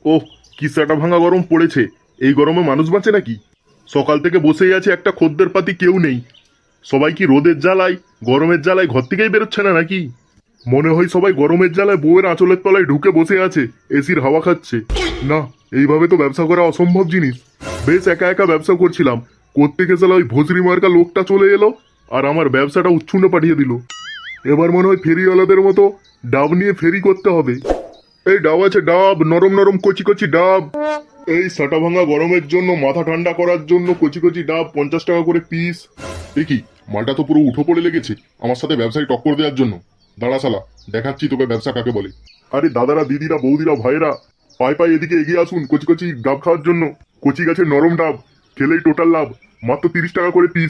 ওহ, কি সেটা ভাঙা গরম পড়েছে। এই গরমে মানুষ বাঁচে নাকি? সকাল থেকে বসেই আছে, একটা খদ্দের পাতি কেউ নেই। সবাই কি রোদের জ্বালায় গরমের জ্বালায় ঘর থেকেই বেরোচ্ছে না নাকি? মনে হয় সবাই গরমের জ্বালায় বউয়ের আঁচলের তলায় ঢুকে বসে আছে, এসির হাওয়া খাচ্ছে। না, এইভাবে তো ব্যবসা করা অসম্ভব জিনিস। বেশ একা একা ব্যবসা করছিলাম, কোত্থেকে সালা ওই ভোসরি মার্কা লোকটা চলে এলো আর আমার ব্যবসাটা উচ্ছন্নে পাঠিয়ে দিল। এবার মনে হয় ফেরিওয়ালাদের মতো ডাব নিয়ে ফেরি করতে হবে। এই ডাব আছে, ডাব, নরম নরম কচি কচি ডাব। এই সাটা ভাঙা গরমের জন্য মাথা ঠান্ডা করার জন্য কচি কচি ডাব 50 টাকা করে পিস। দেখি, মালটা তো পুরো উঠো পড়ে লেগেছে আমার সাথে ব্যবসায় টক্কর দেওয়ার জন্য। দাঁড়া শালা, দেখাচ্ছি তোকে ব্যবসা কাকে বলে। আরে দাদারা, দিদিরা, বৌদিরা, ভাইরা, পায়ে পায়ে এদিকে এগিয়ে আসুন কচি কচি ডাব খাওয়ার জন্য। কচি গাছের নরম ডাব, খেলেই টোটাল লাভ। মাত্র 30 টাকা করে পিস।